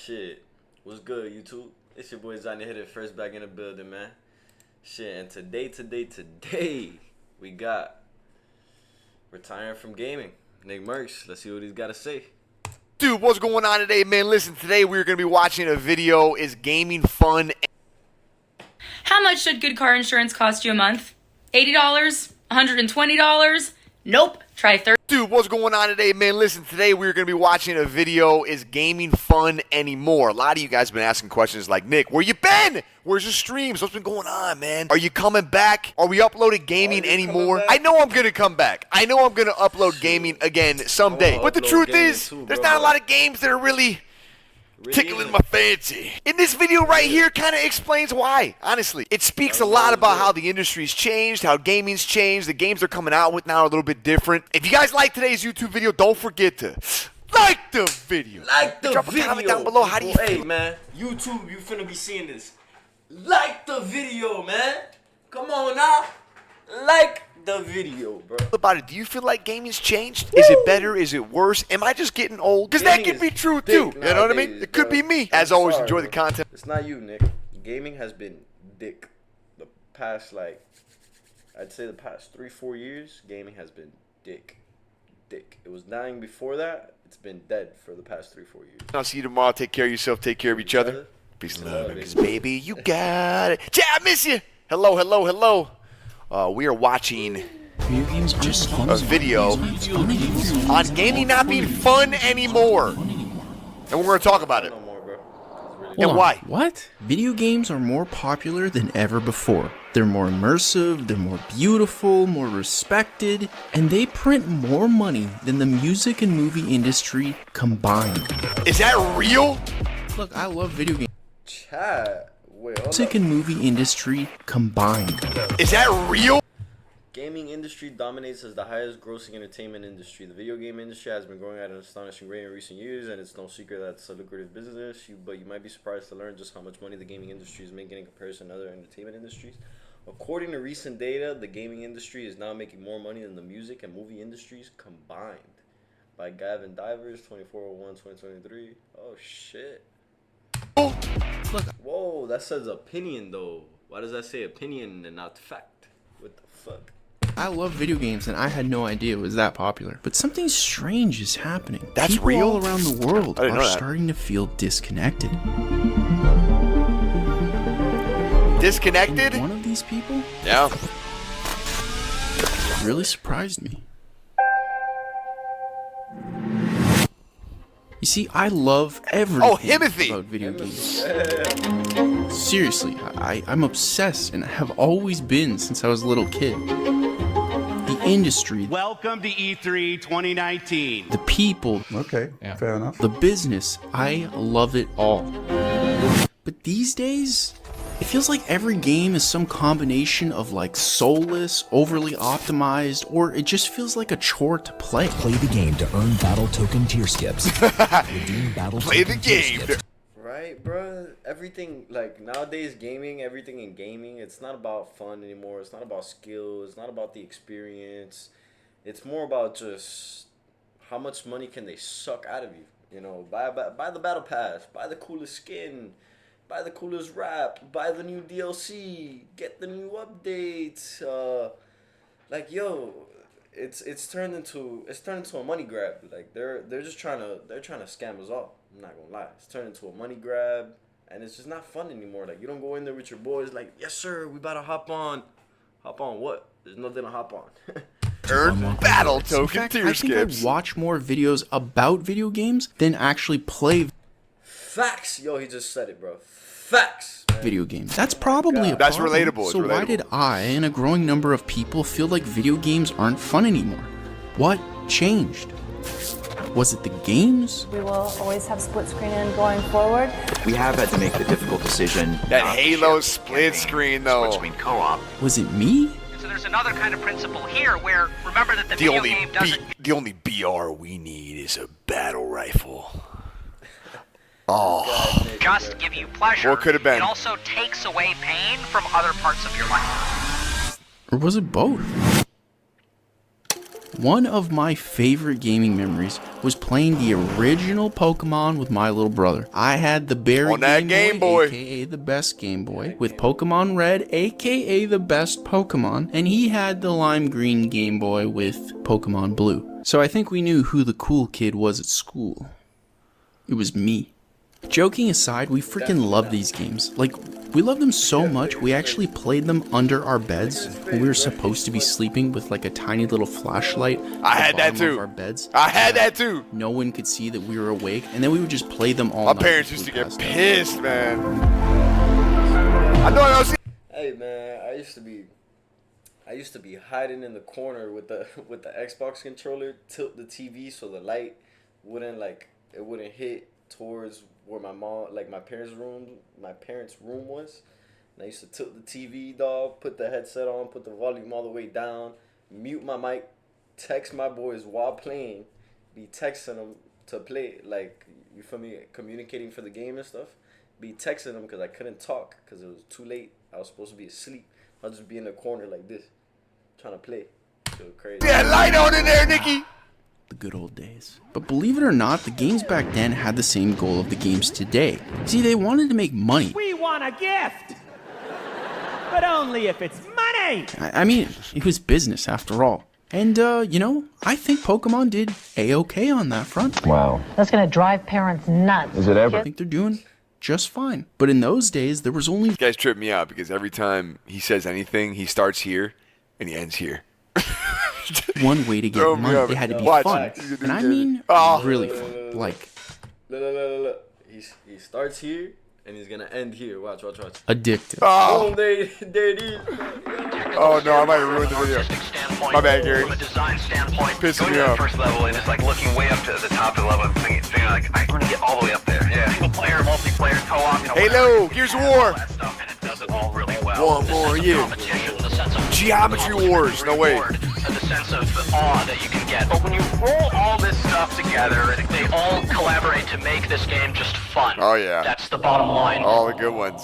Shit, what's good, YouTube? It's your boy Johnny Hit It First, back in the building, man. Shit, and today, we got retiring from gaming, Nick Merckx. Let's see what he's got to say. Dude, what's going on today, man? Listen, today we're going to be watching a video. Is gaming fun? How much should good car insurance cost you a month? $80? $120? Nope. Try 30. Dude, what's going on today, man? Listen, today we're going to be watching a video. Is gaming fun anymore? A lot of you guys have been asking questions like, Nick, where you been? Where's your streams? What's been going on, man? Are you coming back? Are we uploading gaming anymore? I know I'm going to come back. I know I'm going to upload gaming again someday. But the truth is, there's not a lot of games that are really tickling my fancy. And this video right here kind of explains why, honestly. It speaks a lot about how the industry's changed, how gaming's changed, the games they're coming out with now are a little bit different. If you guys like today's YouTube video, don't forget to like the video. Drop a comment down below. How do you feel? Hey, man, YouTube, you finna be seeing this. Like the video, man. Come on now. Like the video, bro. About it, do you feel like gaming's changed? Is it better? Is it worse? Am I just getting old? Because that could be true too. You know what I mean? It could be me. As always, enjoy the content. It's not you, Nick. Gaming has been dick. The past, I'd say the past 3-4 years, gaming has been dick. It was dying before that. It's been dead for the past 3-4 years. I'll see you tomorrow. Take care of yourself. Take care of each other. Peace and love. Because, baby, you got it. Chat, I miss you. Hello. We are watching a video on gaming not being fun anymore. And we're going to talk about it. And why? What? Video games are more popular than ever before. They're more immersive, they're more beautiful, more respected, and they print more money than the music and movie industry combined. Is that real? Look, I love video games. Chat. Wait, hold Music up. and movie industry combined. Is that real? Gaming industry dominates as the highest grossing entertainment industry. The video game industry has been growing at an astonishing rate in recent years, and it's no secret that it's a lucrative business. But you might be surprised to learn just how much money the gaming industry is making in comparison to other entertainment industries. According to recent data, the gaming industry is now making more money than the music and movie industries combined. By Gavin Divers, 24/01/2023. Oh shit. Look, Whoa, that says opinion though. Why does that say opinion and not fact? What the fuck? I love video games and I had no idea it was that popular. But something strange is happening. That's People real? all around the world I didn't are know that. starting to feel disconnected. Disconnected? And one of these people Yeah. really surprised me. You see, I love everything Himothy! about video games. Seriously, I'm obsessed and I have always been since I was a little kid. The industry, Welcome to E3 2019. the people, Okay, fair enough. the business, I love it all. But these days, it feels like every game is some combination of like soulless, overly optimized, or it just feels like a chore to play. Play the game to earn battle token tier skips. Redeem battle Play the token tier game. skips. Right, bro. Everything, like nowadays, everything in gaming, it's not about fun anymore. It's not about skill. It's not about the experience. It's more about just how much money can they suck out of you. You know, buy the battle pass, buy the coolest skin, buy the coolest rap, buy the new DLC, get the new updates. Like yo, it's turned into a money grab. Like they're trying to scam us all. I'm not gonna lie. It's turned into a money grab, and it's just not fun anymore. Like you don't go in there with your boys like, yes sir, we about to hop on. Hop on what? There's nothing to hop on. Earn battle In token fact, tier I think I skips. watch more videos about video games than actually play Facts, yo, he just said it, bro. Facts. Man. video games. That's probably a That's problem. relatable, it's So why relatable. did I and a growing number of people feel like video games aren't fun anymore? What changed? Was it the games? We will always have split screen in going forward. We have had to make the difficult decision. That not to Halo share split campaign, screen, though. Split screen co-op. Was it me? So there's another kind of principle here where remember that the The video only game doesn't the only BR we need is a battle rifle. just give you pleasure. What could have been? It also takes away pain from other parts of your life. Or was it both? one of my favorite gaming memories was playing the original Pokemon with my little brother. I had the Berry On that Game Boy, aka the best Game Boy, with Pokemon Red, aka the best Pokemon, and he had the Lime Green Game Boy with Pokemon Blue. So I think we knew who the cool kid was at school. It was me. Joking aside, we freaking love these games. Like, we love them so much, we actually played them under our beds when we were supposed to be sleeping with like a tiny little flashlight. I had that too. Our beds. I had that too. No one could see that we were awake, and then we would just play them all My night. parents used to get pissed, man. I know I was. Hey man, I used to be hiding in the corner with the Xbox controller, tilt the TV so the light wouldn't hit towards where my parents' room was. And I used to tilt the TV, dog, put the headset on, put the volume all the way down, mute my mic, text my boys while playing, be texting them to play, like, you feel me, communicating for the game and stuff. Be texting them because I couldn't talk because it was too late. I was supposed to be asleep. I'll just be in the corner like this, trying to play. So crazy. Yeah, light on in there, Nikki. The good old days. But believe it or not, the games back then had the same goal of the games today. See, they wanted to make money. We want a gift! But only if it's money! I mean, it was business after all. And, you know, I think Pokemon did A-okay on that front. Wow. That's gonna drive parents nuts. Is it ever? I think they're doing just fine. But in those days, there was only... These guys trip me out because every time he says anything, he starts here and he ends here. one way to get Throw me money. up. It had to be Watch. fun. And I mean, really fun. Like, Look. He starts here and he's gonna end here. Watch. addictive. Oh, There it is. oh no, I might have ruined the video. My bad, Gary. From a design standpoint, Pissing going me to the off. first level and just like looking way up to the top of the level and thinking like, I want to get all the way up there. Yeah. Single player, multiplayer, co-op, you know. Halo, whatever. Gears of All War. that stuff, and it does it all really well. One The more sense of year. competition, the sense of Geometry Wars, no way. reward, and the sense of awe that you can get. But when you roll all this stuff together, and they all collaborate to make this game just fun. Oh, yeah. That's the bottom line. All the good ones.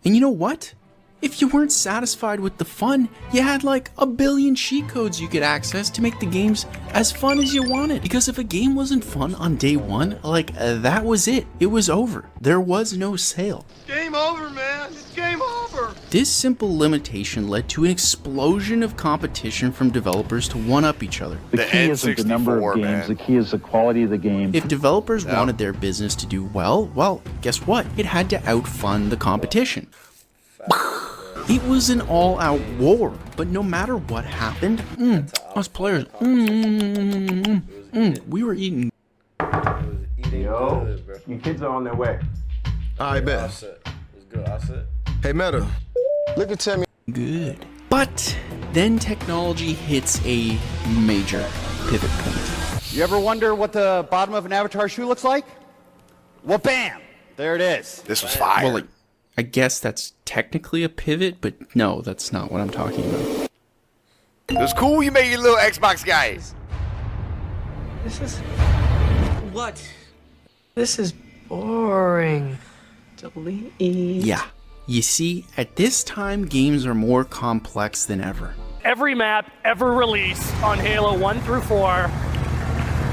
And you know what? If you weren't satisfied with the fun, you had like a billion cheat codes you could access to make the games as fun as you wanted. Because if a game wasn't fun on day one, like that was it. It was over. There was no sale. Game over, man. It's game over. This simple limitation led to an explosion of competition from developers to one-up each other. The key isn't the number of games, man. The key is the quality of the game. If developers wanted their business to do well, guess what? It had to outfund the competition. It was an all-out war, but no matter what happened, us players, we were eating. Yo, good, bro. Your kids are on their way. I bet. It's good. I said. Hey, Meta, look at Timmy. Good. But then technology hits a major pivot point. You ever wonder what the bottom of an Avatar shoe looks like? Well, bam! There it is. This was fire. Well, like, I guess that's technically a pivot, but no, that's not what I'm talking about. It was cool you made your little Xbox guys. This is... What? This is boring. Delete. Yeah. You see, at this time, games are more complex than ever. Every map ever released on Halo 1 through 4,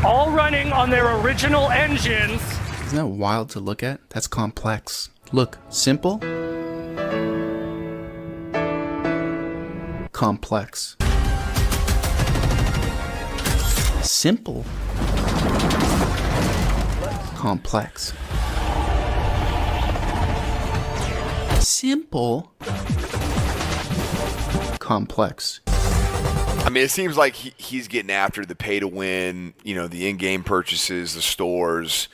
all running on their original engines. Isn't that wild to look at? That's complex. Look, simple. Complex. Simple. Complex. Simple. Complex. I mean, it seems like he's getting after the pay to win, you know, the in-game purchases, the stores.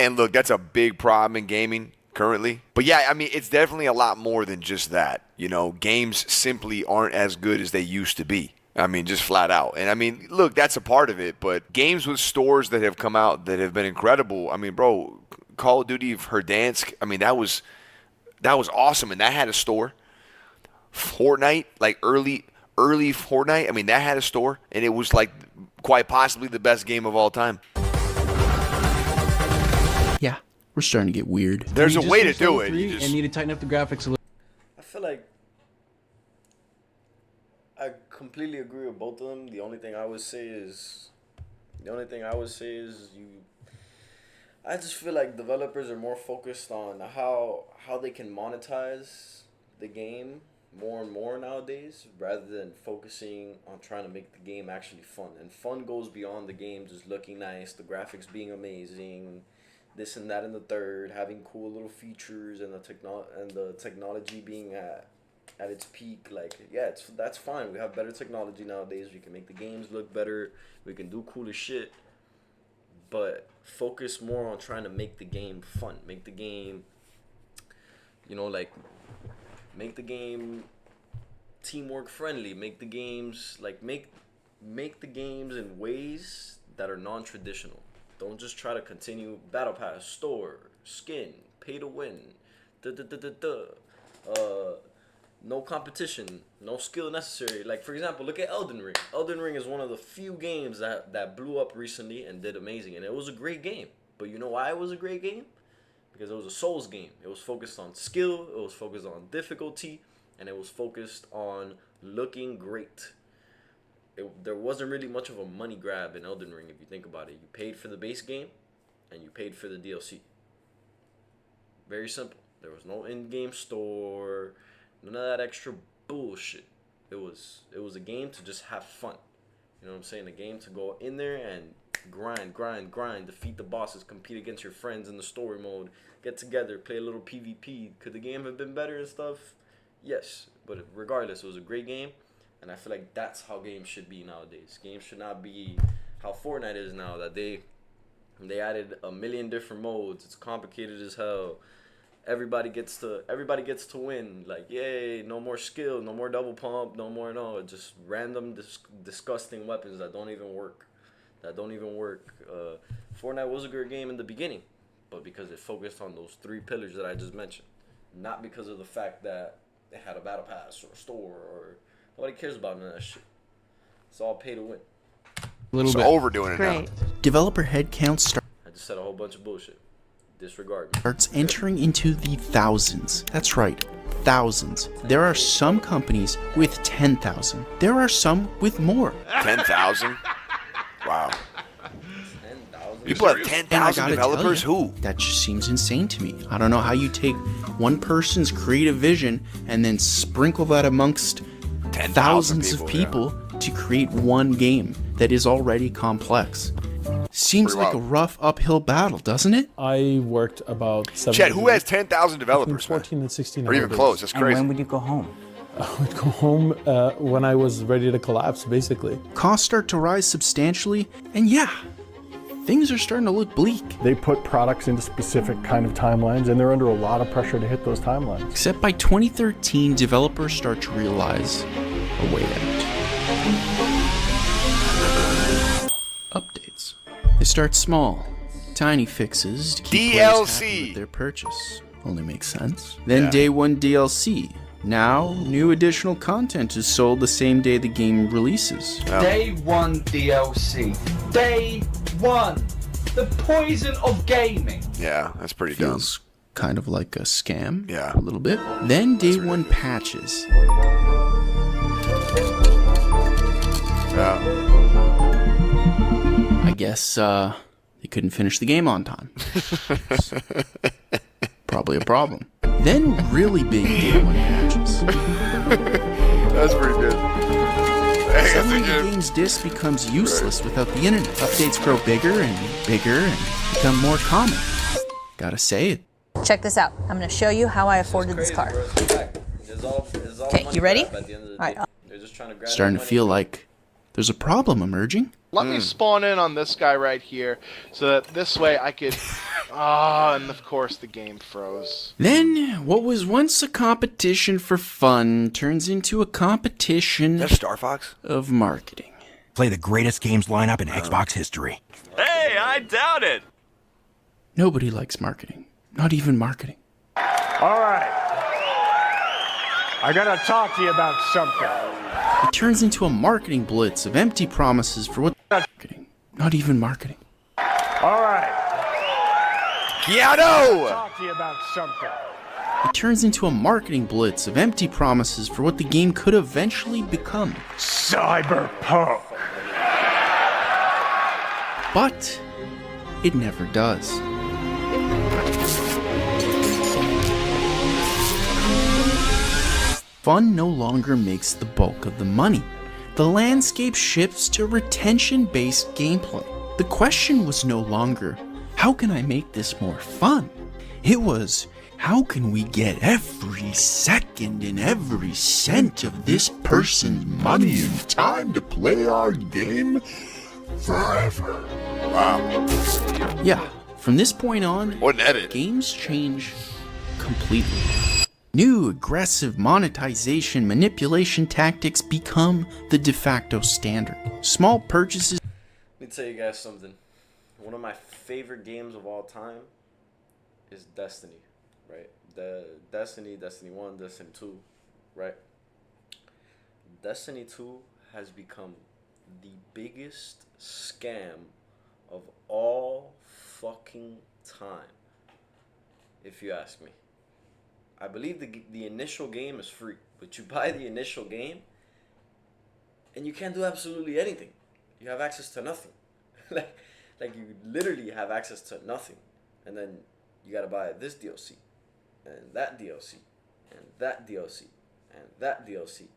And look, that's a big problem in gaming currently. But yeah, I mean, it's definitely a lot more than just that. You know, games simply aren't as good as they used to be. I mean, just flat out. And I mean, look, that's a part of it. But games with stores that have come out that have been incredible. I mean, bro, Call of Duty Verdansk, I mean, that was awesome. And that had a store. Fortnite, like early Fortnite, I mean, that had a store. And it was like quite possibly the best game of all time. Yeah, we're starting to get weird. There's a way to do it. You need to tighten up the graphics a little. I feel like a completely agree with both of them. The only thing I would say is I just feel like developers are more focused on how they can monetize the game more and more nowadays, rather than focusing on trying to make the game actually fun. And fun goes beyond the game just looking nice, the graphics being amazing, this and that and the third, having cool little features, and the technology being at its peak. Like, yeah, that's fine. We have better technology nowadays. We can make the games look better. We can do cooler shit. But focus more on trying to make the game fun. Make the game, make the game teamwork friendly. Make the games make the games in ways that are non-traditional. Don't just try to continue battle pass, store, skin, pay to win, no competition, no skill necessary. Like, for example, look at Elden Ring. Elden Ring is one of the few games that blew up recently and did amazing, and it was a great game. But you know why it was a great game? Because it was a Souls game. It was focused on skill, it was focused on difficulty, and it was focused on looking great. There wasn't really much of a money grab in Elden Ring if you think about it. You paid for the base game, and you paid for the DLC. Very simple. There was no in-game store, none of that extra bullshit. It was a game to just have fun. You know what I'm saying? A game to go in there and grind, defeat the bosses, compete against your friends in the story mode, get together, play a little PvP. Could the game have been better and stuff? Yes, but regardless, it was a great game, and I feel like that's how games should be nowadays. Games should not be how Fortnite is now, that they added a million different modes. It's complicated as hell. Everybody gets to win. Like, yay, no more skill, no more double pump, just random disgusting weapons that don't even work. Fortnite was a good game in the beginning, but because it focused on those 3 pillars that I just mentioned, not because of the fact that it had a battle pass or a store, or nobody cares about none of that shit. It's all pay to win. A little bit overdoing it now. Developer headcount I just said a whole bunch of bullshit. Disregard me. starts entering into the thousands. That's right, thousands. There are some companies with 10,000. There are some with more. 10,000? Wow. 10,000? People have 10,000 developers? Who? That just seems insane to me. I don't know how you take one person's creative vision and then sprinkle that amongst thousands of people to create one game that is already complex. Seems like a rough uphill battle, doesn't it? I worked about 7 Chet, who has 10,000 developers? 14 and 16 or even close. That's crazy. And when would you go home? I would go home when I was ready to collapse, basically. Costs start to rise substantially, and yeah, things are starting to look bleak. They put products into specific kind of timelines, and they're under a lot of pressure to hit those timelines. Except by 2013, developers start to realize a way out. Updates. They start small, tiny fixes to keep players happy with their purchase. Only makes sense. Then day 1 DLC. Now, new additional content is sold the same day the game releases. Day 1 DLC. Day 1. The poison of gaming. Yeah, that's pretty Feels kind of like a scam. Yeah. A little bit. Then day 1 patches. Yeah. I guess they couldn't finish the game on time. Probably a problem. Then really big day 1 patches. That's pretty good. Suddenly the game's disc becomes useless without the internet. Updates grow bigger and become more common. Gotta say it. Check this out. I'm gonna show you how I afforded this car. Okay, you ready? All right. Starting to feel like there's a problem emerging. Let me spawn in on this guy right here, so that this way I could... and of course the game froze. Then, what was once a competition for fun turns into a competition Star Fox? of marketing. Play the greatest games lineup in Xbox history. Hey, I doubt it. Nobody likes marketing. Not even marketing. All right. I gotta talk to you about something. It turns into a marketing blitz of empty promises for what marketing. Not even marketing. All right. Keanu! Talk to you about something. it turns into a marketing blitz of empty promises for what the game could eventually become. Cyberpunk. But it never does. Fun no longer makes the bulk of the money. The landscape shifts to retention-based gameplay. The question was no longer, how can I make this more fun? It was, how can we get every second and every cent of this person's money in time to play our game forever? Wow. Yeah, from this point on, games change completely. New aggressive monetization manipulation tactics become the de facto standard. Small purchases. Let me tell you guys something. One of my favorite games of all time is Destiny, right? The Destiny 1, Destiny 2, right? Destiny 2 has become the biggest scam of all fucking time, if you ask me. I believe the initial game is free, but you buy the initial game and you can't do absolutely anything. You have access to nothing. like you literally have access to nothing, and then you gotta buy this DLC and that DLC and that DLC and that DLC,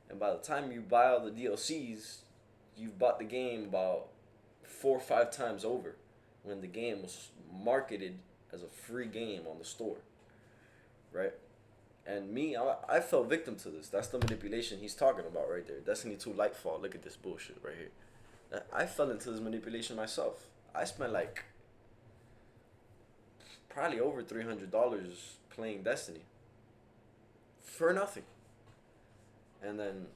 and by the time you buy all the DLCs, you've bought the game about 4 or 5 times over when the game was marketed as a free game on the store, right? And me, I fell victim to this. That's the manipulation he's talking about right there. Destiny 2 Lightfall. Look at this bullshit right here. I fell into this manipulation myself. I spent like probably over $300 playing Destiny for nothing. And then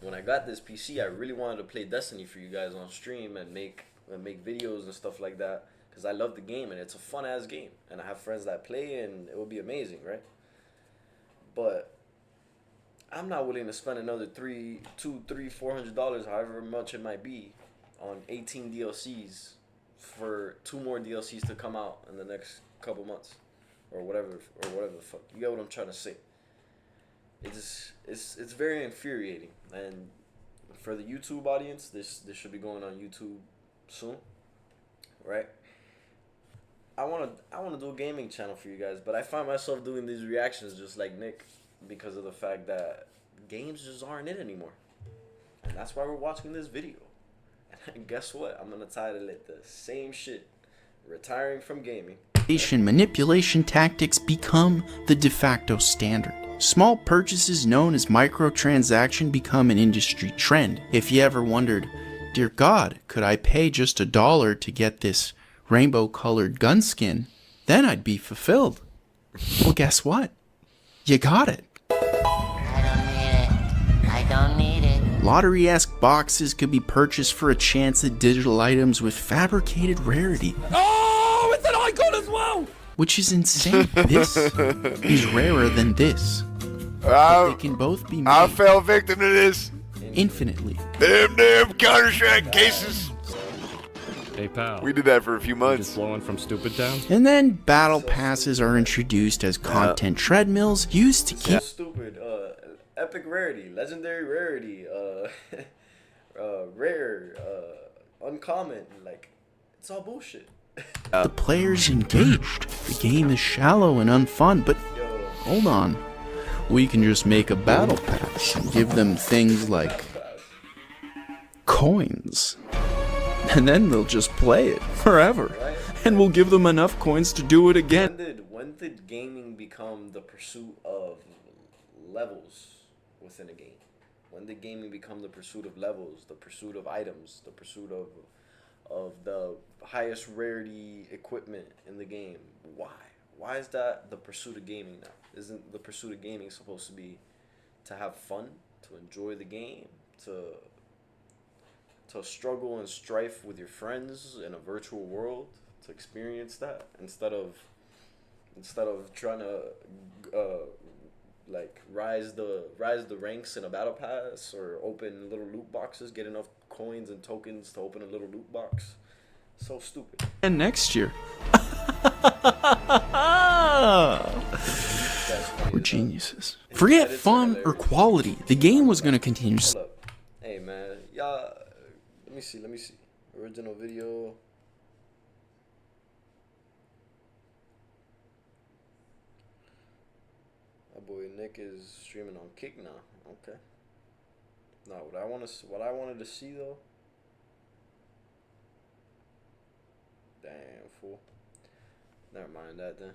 when I got this PC, I really wanted to play Destiny for you guys on stream and make videos and stuff like that, because I love the game and it's a fun ass game, and I have friends that play and it will be amazing, right? But I'm not willing to spend another $400, however much it might be, on 18 DLCs for 2 more DLCs to come out in the next couple months, or whatever the fuck. You get what I'm trying to say? It's very infuriating, and for the YouTube audience, this should be going on YouTube soon, right? I wanna do a gaming channel for you guys, but I find myself doing these reactions just like Nick because of the fact that games just aren't it anymore, and that's why we're watching this video. And guess what? I'm gonna title it the same shit: retiring from gaming. Manipulation tactics become the de facto standard. Small purchases known as microtransaction become an industry trend. If you ever wondered, dear God, could I pay just $1 to get this rainbow-colored gun skin? Then I'd be fulfilled. Well, guess what? You got it. I don't need it. Lottery-esque boxes could be purchased for a chance at digital items with fabricated rarity. Oh, it's an icon as well! Which is insane. This is rarer than this. They can both be made. I fell victim to this. Infinitely. Damn Counter-Strike cases. Hey pal. We did that for a few months. Just blowing from Stupid Town. And then battle passes are introduced as content treadmills used to keep. Stupid. Epic rarity, legendary rarity, rare, uncommon. Like, it's all bullshit. The players engaged. The game is shallow and unfun, but hold on. We can just make a battle pass and give them things like coins. And then they'll just play it forever. And we'll give them enough coins to do it again. When did gaming become the pursuit of levels within a game? When did gaming become the pursuit of levels, the pursuit of items, the pursuit of the highest rarity equipment in the game? Why is that the pursuit of gaming now? Isn't the pursuit of gaming supposed to be to have fun, to enjoy the game, to struggle and strife with your friends in a virtual world, to experience that, instead of trying to like rise the ranks in a battle pass, or open little loot boxes, get enough coins and tokens to open a little loot box? So stupid. And next year. geniuses. Forget fun or quality. The game was gonna continue. Hold up. Hey man, y'all. Let me see. Original video. My boy Nick is streaming on Kick now. Okay. Now what I wanted to see though. Damn fool. Never mind that then.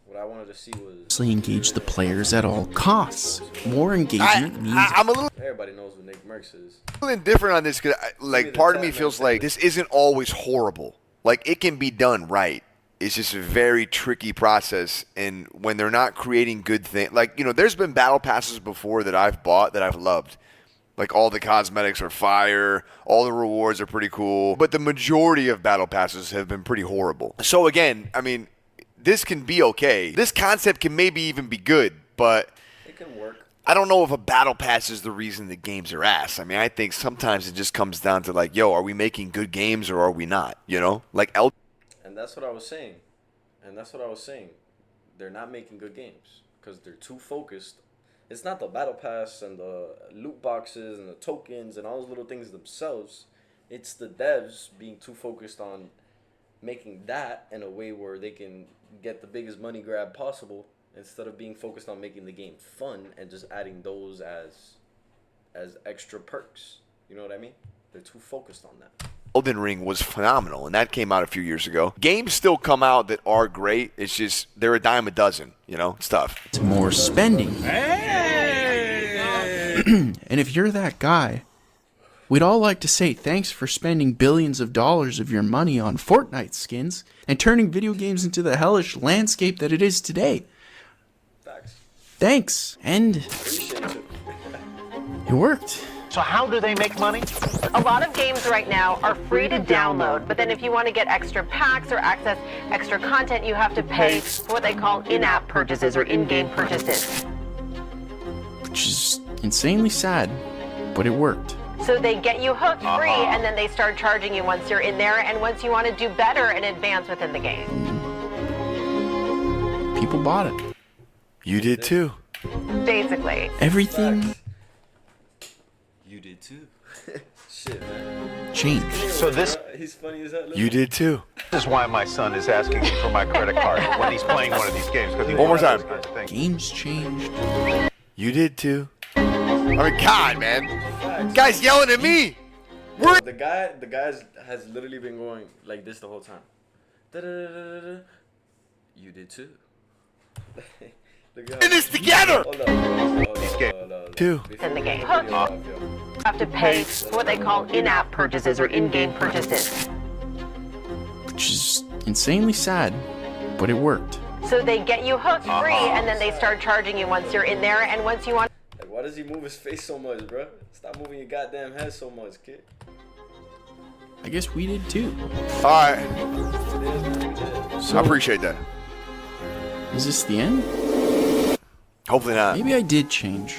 What I wanted to see was Engage the players at all costs. More engagement means I'm a little. Everybody knows what Nick Merckx is. A little indifferent on this because, like, part of me feels like this isn't always horrible. Like, it can be done right. It's just a very tricky process, and when they're not creating good things, like, you know, there's been battle passes before that I've bought that I've loved. Like, all the cosmetics are fire, all the rewards are pretty cool, but the majority of battle passes have been pretty horrible. So again, I mean, this can be okay. This concept can maybe even be good, but it can work. I don't know if a battle pass is the reason the games are ass. I mean, I think sometimes it just comes down to like, yo, are we making good games or are we not? You know, like And that's what I was saying. They're not making good games because they're too focused. It's not the battle pass and the loot boxes and the tokens and all those little things themselves. It's the devs being too focused on making that in a way where they can get the biggest money grab possible instead of being focused on making the game fun and just adding those as extra perks. You know what I mean? They're too focused on that. Elden Ring was phenomenal, and that came out a few years ago. Games still come out that are great. It's just they're a dime a dozen, you know, stuff. It's more spending. And if you're that guy, we'd all like to say thanks for spending billions of dollars of your money on Fortnite skins and turning video games into the hellish landscape that it is today. Thanks. And it worked. So how do they make money? A lot of games right now are free to download, but then if you want to get extra packs or access extra content, you have to pay for what they call in-app purchases or in-game purchases. Which is insanely sad, but it worked. So they get you hooked free, and then they start charging you once you're in there, and once you want to do better and advance within the game. People bought it. You did too. Basically. Everything You did too. Shit, man. changed. So this He's funny as hell. You did too. is why my son is asking me for my credit card when he's playing one of these games. Because One more time. Games changed. You did too. I mean, God, man. Guy's yelling at me. The guy has literally been going like this the whole time. Da-da-da-da-da-da. You did too. In this together. Hold up. Two. In the game. You have to pay for what they call in-app purchases or in-game purchases. Which is insanely sad, but it worked. So they get you hooked free, and then they start charging you once you're in there, and once you want. Like, why does he move his face so much, bro? Stop moving your goddamn head so much, kid. I guess we did too. All right. So, I appreciate that. Is this the end? Hopefully not. Maybe I did change.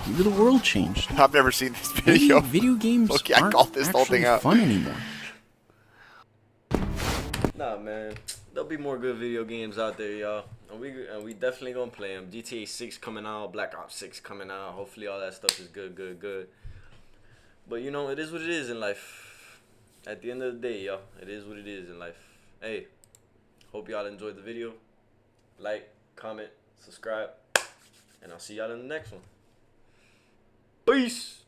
Maybe the world changed. I've never seen this Maybe video. video games Okay, I aren't called this whole actually thing out. fun anymore. Nah, man. There'll be more good video games out there, y'all. And we definitely gonna play them. GTA 6 coming out, Black Ops 6 coming out. Hopefully all that stuff is good. But you know, it is what it is in life. At the end of the day, y'all, it is what it is in life. Hey, hope y'all enjoyed the video. Like, comment, subscribe, and I'll see y'all in the next one. Peace.